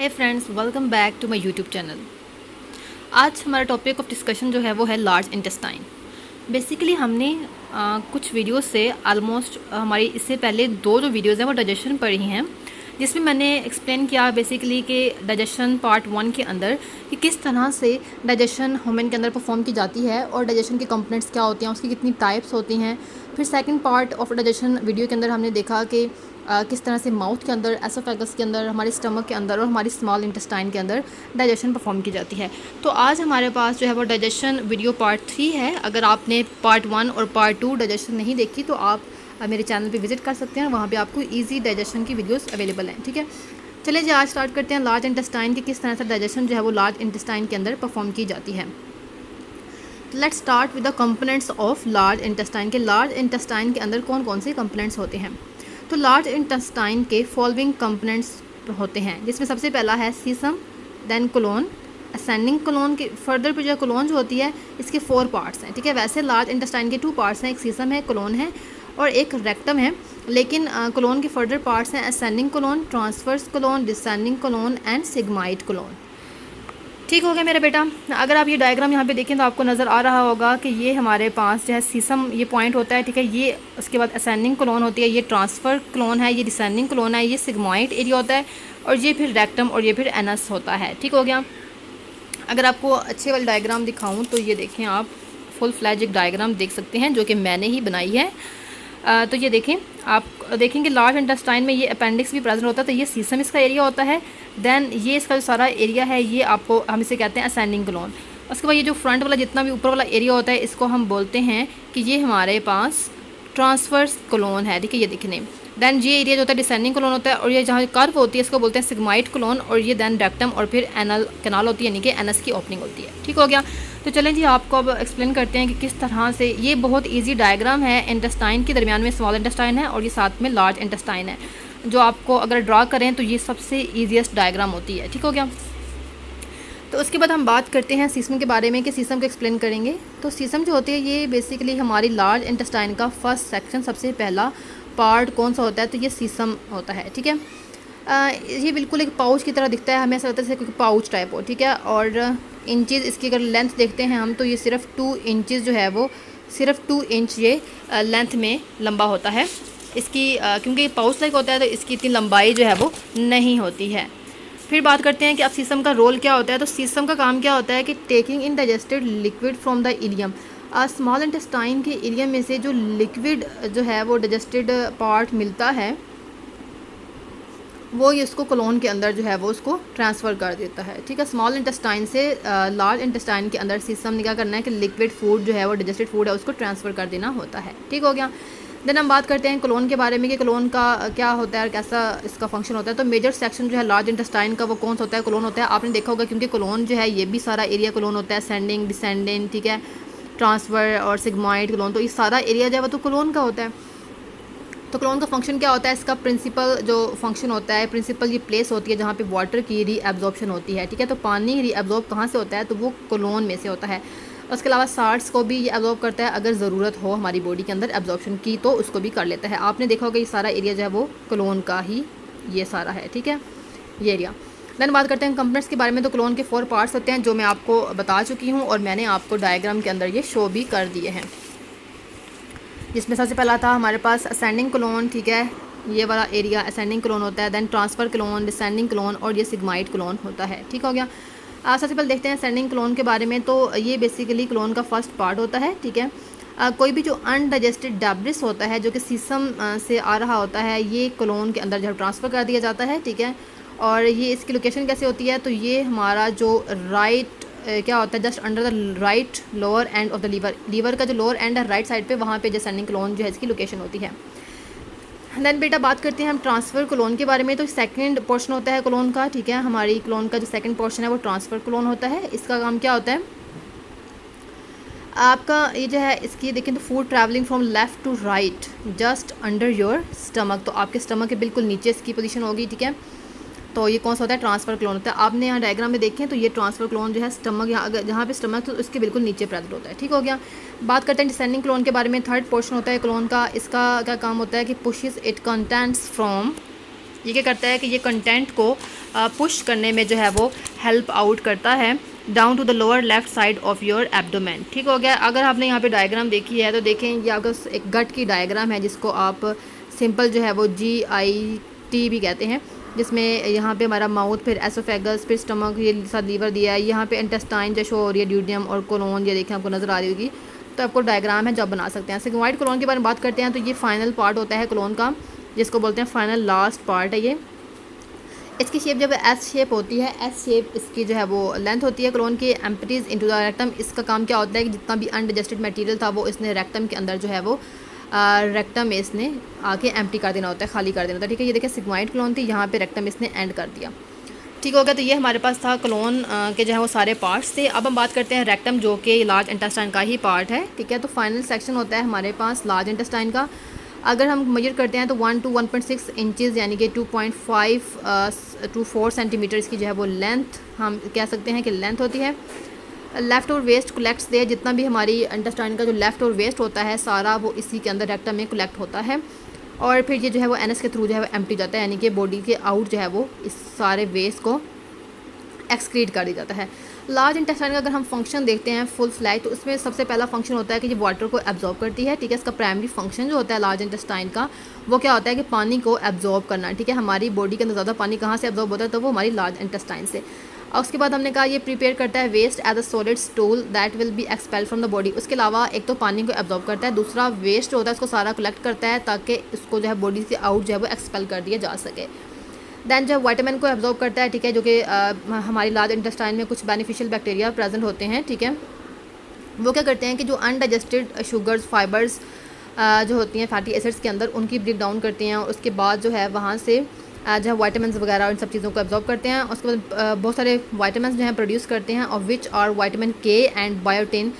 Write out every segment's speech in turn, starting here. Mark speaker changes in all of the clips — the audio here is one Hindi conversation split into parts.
Speaker 1: Hey friends, welcome back to my YouTube channel. आज हमारा टॉपिक ऑफ डिस्कशन जो है वो है लार्ज इंटेस्टाइन। बेसिकली हमने कुछ वीडियोस से ऑलमोस्ट हमारी इससे पहले दो जो वीडियोस हैं वो डाइजेशन पर ही हैं, जिसमें मैंने एक्सप्लेन किया बेसिकली कि डाइजेशन पार्ट 1 के अंदर कि किस तरह से डाइजेशन ह्यूमन के अंदर परफॉर्म की जाती है और डाइजेशन के कंपोनेंट्स क्या होते हैं, उसकी कितनी टाइप्स होती हैं। फिर second part of digestion video के अंदर हमने देखा कि किस तरह से माउथ के अंदर, एसोफेगस के अंदर, हमारे स्टमक के अंदर और हमारी स्मॉल इंटेस्टाइन के अंदर डाइजेशन परफॉर्म की जाती है। तो आज हमारे पास जो है वो डाइजेशन वीडियो पार्ट 3 है। अगर आपने पार्ट 1 और पार्ट 2 डाइजेशन नहीं देखी तो आप मेरे चैनल पे विजिट कर सकते हैं, वहाँ पे आपको इजी डाइजेशन की वीडियोस अवेलेबल हैं। ठीक है, चलिए जी आज स्टार्ट करते हैं लार्ज इंटेस्टाइन की किस तरह से डाइजेशन जो है वो लार्ज इंटेस्टाइन के अंदर परफॉर्म की जाती है। Let's start with the components of large intestine के लार्ज इंटेस्टाइन के अंदर कौन कौन से कंपोनेंट्स होते हैं। तो लार्ज इंटेस्टाइन के फॉलोइंग कंपोनेंट्स होते हैं, जिसमें सबसे पहला है सीसम, देन कोलोन, असेंडिंग कोलोन के फर्दर पे जो कोलोन जो होती है इसके 4 पार्ट्स हैं। ठीक है, वैसे लार्ज इंटेस्टाइन के 2 पार्ट्स हैं, एक सीसम है, कोलोन है और एक रेक्टम है, लेकिन कोलोन के फर्दर पार्ट्स हैं ascending colon, transverse colon, descending colon and sigmoid colon. ठीक हो गया मेरा बेटा। अगर आप ये डायग्राम यहाँ पे देखें तो आपको नज़र आ रहा होगा कि ये हमारे पास जो है सीसम ये पॉइंट होता है। ठीक है, ये उसके बाद असेंडिंग कोलोन होती है, ये ट्रांसफ़र कोलोन है, ये डिसेंडिंग कोलोन है, ये सिग्मॉइड एरिया होता है और ये फिर रेक्टम और ये फिर एनस होता है। ठीक हो गया। अगर आपको अच्छे वाली डायग्राम दिखाऊँ तो ये देखें, आप फुल फ्लैज एक डायग्राम देख सकते हैं जो कि मैंने ही बनाई है। तो ये देखें, आप देखेंगे लार्ज इंटेस्टाइन में ये अपेंडिक्स भी प्रेजेंट होता है, तो ये सीसम इसका एरिया होता है। देन ये इसका जो सारा एरिया है ये आपको हम इसे कहते हैं असेंडिंग कोलोन। उसके बाद ये जो फ्रंट वाला जितना भी ऊपर वाला एरिया होता है इसको हम बोलते हैं कि ये हमारे पास ट्रांसवर्स कोलोन है। ठीक है, ये दिखने। देन ये एरिया जो होता है डिसेंडिंग कोलोन होता है और ये जहाँ कर्व होती है इसको बोलते हैं सिग्माइड कोलोन और ये देन रेक्टम और फिर एनल कैनाल होती है, यानी कि एनस की ओपनिंग होती है। ठीक हो गया। तो चलें जी आपको अब एक्सप्लेन करते हैं कि किस तरह से ये बहुत इजी डायग्राम है। इंटेस्टाइन के दरमियान में स्मॉल इंटेस्टाइन है और ये साथ में लार्ज इंटेस्टाइन है, जो आपको अगर ड्रा करें तो ये सबसे ईजीएस्ट डायग्राम होती है। ठीक हो गया। तो उसके बाद हम बात करते हैं सीसम के बारे में कि सीसम को एक्सप्लेन करेंगे। तो सीसम जो होती है ये बेसिकली हमारी लार्ज इंटेस्टाइन का फर्स्ट सेक्शन, सबसे पहला पार्ट कौन सा होता है, तो ये सीसम होता है। ठीक है, ये बिल्कुल एक पाउच की तरह दिखता है, हमें ऐसा लगता है जैसे पाउच टाइप हो। ठीक है, और इंचज़ इसकी अगर लेंथ देखते हैं हम तो ये सिर्फ 2 इंचज़ जो है वो सिर्फ 2 इंच ये लेंथ में लंबा होता है इसकी, क्योंकि पाउच लाइक होता है तो इसकी इतनी लंबाई जो है वो नहीं होती है। फिर बात करते हैं कि अब सीसम का रोल क्या होता है। तो सीसम का काम क्या होता है कि taking in digested liquid from the ilium, small intestine के इलियम में से जो लिक्विड जो है वो डाइजेस्टेड पार्ट मिलता है वो ये उसको कोलोन के अंदर जो है वो उसको ट्रांसफ़र कर देता है। ठीक है, स्मॉल इंटेस्टाइन से लार्ज इंटेस्टाइन के अंदर सीसम ने क्या करना है कि लिक्विड फूड जो है वो डाइजेस्टेड फूड है उसको ट्रांसफ़र कर देना होता है। ठीक हो गया। देन हम बात करते हैं कोलोन के बारे में कि कोलोन का क्या होता है और कैसा इसका फंक्शन होता है। तो मेजर सेक्शन जो है लार्ज इंटेस्टाइन का वो कौन सा होता है, कोलोन होता है। आपने देखा होगा क्योंकि कोलोन जो है ये भी सारा एरिया कोलोन होता है, असेंडिंग, डिसेंडिंग, ठीक है, ट्रांसफ़र और सिग्मॉइड कोलोन, तो ये सारा एरिया जो है वो तो कोलोन का होता है। तो कोलोन का फंक्शन क्या होता है, इसका प्रिंसिपल जो फंक्शन होता है, प्रिंसिपल ये प्लेस होती है जहाँ पे वाटर की रीअब्जॉर्प्शन होती है। ठीक है, तो पानी रीअब्जॉर्ब कहाँ से होता है, तो वो कोलोन में से होता है। उसके अलावा साल्ट्स को भी ये एब्जॉर्ब करता है, अगर ज़रूरत हो हमारी बॉडी के अंदर एब्जॉर्प्शन की तो उसको भी कर लेता है। आपने देखा होगा ये सारा एरिया जो है वो कोलोन का ही ये सारा है। ठीक है, ये एरिया। देन बात करते हैं कंपोनेंट्स के बारे में। तो कोलोन के 4 पार्ट्स होते हैं जो मैं आपको बता चुकी हूँ और मैंने आपको डायग्राम के अंदर ये शो भी कर दिए हैं, जिसमें सबसे पहला था हमारे पास असेंडिंग कोलोन। ठीक है, ये वाला एरिया असेंडिंग कोलोन होता है। Then transverse colon, descending colon और ये सिग्माइड कोलोन होता है। ठीक हो गया। सबसे पहले देखते हैं असेंडिंग कोलोन के बारे में। तो ये बेसिकली कोलोन का फर्स्ट पार्ट होता है। ठीक है, कोई भी जो अनडाइजेस्टेड डेब्रिस होता है जो कि सीसम से आ रहा होता है ये कोलोन के अंदर जो ट्रांसफ़र कर दिया जाता है। ठीक है, और ये इसकी लोकेशन कैसे होती है, तो ये हमारा जो राइट क्या होता है, just under the right lower end of the liver का जो लोअर एंड है राइट साइड पे, वहाँ पे असेंडिंग कोलोन जो है इसकी लोकेशन होती है। देन बेटा बात करते हैं हम ट्रांसफ़र कोलोन के बारे में। तो सेकंड पोर्शन होता है कोलोन का। ठीक है, हमारी कोलोन का जो सेकंड पोर्शन है वो ट्रांसफ़र कोलोन होता है। इसका काम क्या होता है, आपका ये जो है इसकी देखें तो food travelling from left to right just under your stomach, तो आपके स्टमक के बिल्कुल नीचे इसकी पोजीशन होगी। ठीक है, तो ये कौन सा होता है, ट्रांसफ़र कोलोन होता है। आपने यहाँ डायग्राम में देखें तो ये ट्रांसफ़र कोलोन जो है स्टमक यहाँ अगर जहाँ पे स्टमक तो उसके बिल्कुल नीचे प्रेजेंट होता है। ठीक हो गया। बात करते हैं डिसेंडिंग कोलोन के बारे में। थर्ड पोर्शन होता है कोलोन का। इसका क्या काम होता है कि पुशेस इट कंटेंट्स फ्रॉम, ये क्या करता है कि ये कंटेंट को पुश करने में जो है वो हेल्प आउट करता है down to the lower left side of your abdomen. ठीक हो गया। अगर आपने यहाँ पे डायग्राम देखी है तो देखें ये आपका एक गट की डायग्राम है जिसको आप सिंपल जो है वो GIT भी कहते हैं, जिसमें यहाँ पे हमारा माउथ, फिर एसोफेगस, फिर स्टमक, ये साथ लीवर दिया है, यहाँ पे इंटेस्टाइन जो शो हो रही है, ड्यूडियम और कोलोन, ये देखें आपको नज़र आ रही होगी। तो आपको डायग्राम है जो आप बना सकते हैं। सिग्मोइड कोलोन के बारे में बात करते हैं तो ये फाइनल पार्ट होता है कोलोन का, जिसको बोलते हैं फाइनल लास्ट पार्ट है ये। इसकी शेप जब एस शेप होती है, एस शेप इसकी जो है वो लेंथ होती है कोलोन की। एम्प्टीज इनटू द रेक्टम, इसका काम क्या होता है कि जितना भी अनडाइजेस्टेड मटेरियल था वो इसने रेक्टम के अंदर जो है वो रेक्टम में इसने आके एम्प्टी कर देना होता है, खाली कर देना होता है। ठीक है, ये देखिए सिग्मोइड कोलोन थी, यहाँ पे रेक्टम इसने एंड कर दिया। ठीक हो गया। तो ये हमारे पास था कोलोन के जो है वो सारे पार्ट्स थे। अब हम बात करते हैं रेक्टम, जो कि लार्ज इंटेस्टाइन का ही पार्ट है। ठीक है, तो फाइनल सेक्शन होता है हमारे पास लार्ज इंटेस्टाइन का। अगर हम मेजर करते हैं तो 1 to 1.6 इंचज़ यानी कि 2.5 to 4 सेंटीमीटर इसकी जो है वो लेंथ हम कह सकते हैं कि लेंथ होती है। लेफ़्ट और वेस्ट कलेक्ट्स दे, जितना भी हमारी इंटेस्टाइन का जो लेफ़्ट और वेस्ट होता है सारा वो इसी के अंदर रेक्टम में कलेक्ट होता है, और फिर ये जो है वो एनएस के थ्रू जो है वो एम्प्टी जाता है, यानी कि बॉडी के आउट जो है वो इस सारे वेस्ट को एक्सक्रीट कर दिया जाता है। लार्ज इंटेस्टाइन का अगर हम फंक्शन देखते हैं फुल फ्लैज, तो उसमें सबसे पहला फंक्शन होता है कि ये वाटर को एब्जॉर्ब करती है। ठीक है, इसका प्राइमरी फंक्शन जो होता है लार्ज इंटेस्टाइन का वो क्या होता है कि पानी को एब्जॉर्ब करना। ठीक है, हमारी बॉडी के अंदर ज़्यादा पानी कहाँ से एब्जॉर्ब होता है, तो वो हमारी लार्ज इंटेस्टाइन से। और उसके बाद हमने कहा ये प्रिपेयर करता है waste as a solid stool that will be expel from the body. उसके अलावा एक तो पानी को एब्जॉर्ब करता है, दूसरा वेस्ट होता है उसको सारा कलेक्ट करता है ताकि इसको जो है बॉडी से आउट जो है वो एक्सपेल कर दिया जा सके। दैन जो वाइटामिन को एब्जॉर्ब करता है। ठीक है, जो कि हमारी लार्ज इंटेस्टाइन में कुछ बेनिफिशियल बैक्टीरिया प्रेजेंट होते हैं। ठीक है, वो क्या करते हैं कि जो अनडाइजेस्टेड शुगर्स, फाइबर्स जो होती हैं फैटी एसिड्स के अंदर, उनकी ब्रेक डाउन करते हैं, और उसके बाद जो है वहाँ से जो है वाइटामिन वगैरह इन सब चीज़ों को एब्जॉर्ब करते हैं। उसके बाद बहुत सारे वाइटामिन जो हैं प्रोड्यूस करते हैं, और which are vitamin K and biotin,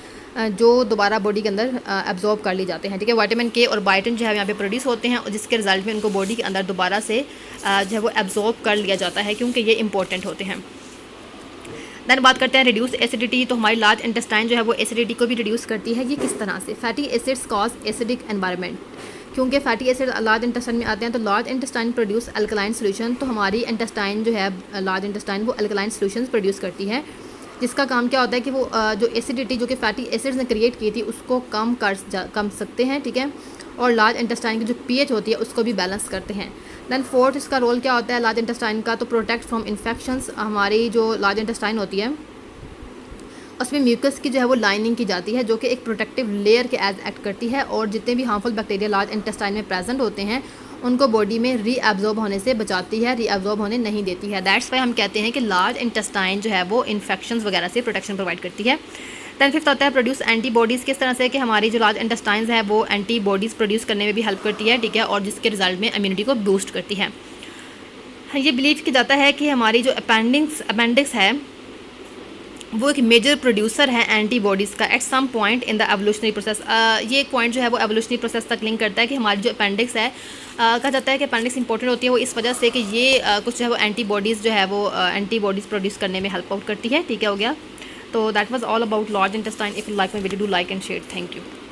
Speaker 1: जो दोबारा बॉडी के अंदर एब्जॉर्ब कर ली जाते हैं। ठीक है, विटामिन K और बायोटिन जो है यहाँ पे प्रोड्यूस होते हैं, और जिसके रिजल्ट में उनको बॉडी के अंदर दोबारा से जो है वो एब्जॉर्ब कर लिया जाता है, क्योंकि ये इंपॉर्टेंट होते हैं। दैन बात करते हैं रिड्यूस एसिडिटी। तो हमारी लार्ज इंटेस्टाइन जो है वो एसिडिटी को भी रिड्यूस करती है। ये किस तरह से? Fatty acids cause acidic environment, क्योंकि फैटी एसिड लार्ज इंटेस्टाइन में आते हैं तो large intestine produce alkaline solution. तो हमारी इंटेस्टाइन जो है लार्ज इंटेस्टाइन वो अल्कलाइन सोल्यूशंस प्रोड्यूस करती है, जिसका काम क्या होता है कि वो जो एसिडिटी जो कि फैटी एसिड्स ने क्रिएट की थी उसको कम सकते हैं। ठीक है, और लार्ज इंटेस्टाइन की जो pH होती है उसको भी बैलेंस करते हैं। दैन फोर्थ इसका रोल क्या होता है लार्ज इंटेस्टाइन का, तो प्रोटेक्ट फ्रॉम इन्फेक्शंस। हमारी जो लार्ज इंटेस्टाइन होती है उसमें म्यूकस की जो है वो लाइनिंग की जाती है, जो कि एक प्रोटेक्टिव लेयर के एज एक्ट करती है, और जितने भी हार्मफुल बैक्टीरिया लार्ज इंटेस्टाइन में प्रेजेंट होते हैं उनको बॉडी में रीएब्जॉर्ब होने से बचाती है, रीएब्जॉर्ब होने नहीं देती है। दैट्स वाई हम कहते हैं कि लार्ज इंटेस्टाइन जो है वो इन्फेक्शंस वगैरह से प्रोटेक्शन प्रोवाइड करती है। दैन फिफ्थ आता है प्रोड्यूस एंटीबॉडीज़। किस तरह से कि हमारी जो लार्ज इंटेस्टाइन्स है वो एंटीबॉडीज़ प्रोड्यूस करने में भी हेल्प करती है। ठीक है, और जिसके रिजल्ट में इम्यूनिटी को बूस्ट करती है। ये बिलीव किया जाता है कि हमारी जो अपेंडिक्स है वो एक मेजर प्रोड्यूसर है एंटीबॉडीज़ का at some point in the evolutionary process. ये एक पॉइंट जो है वो एवोल्यूशनरी प्रोसेस तक लिंक करता है कि हमारी जो अपेंडिक्स है, कहा जाता है कि अपेंडिक्स इंपॉर्टेंट होती है वो इस वजह से कि ये कुछ जो है वो एंटीबॉडीज़ जो है वो एंटीबॉडीज़ प्रोड्यूस करने में हेल्प आउट करती है। ठीक है, हो गया। तो that was all about large intestine. If you like my video do like and share. Thank you.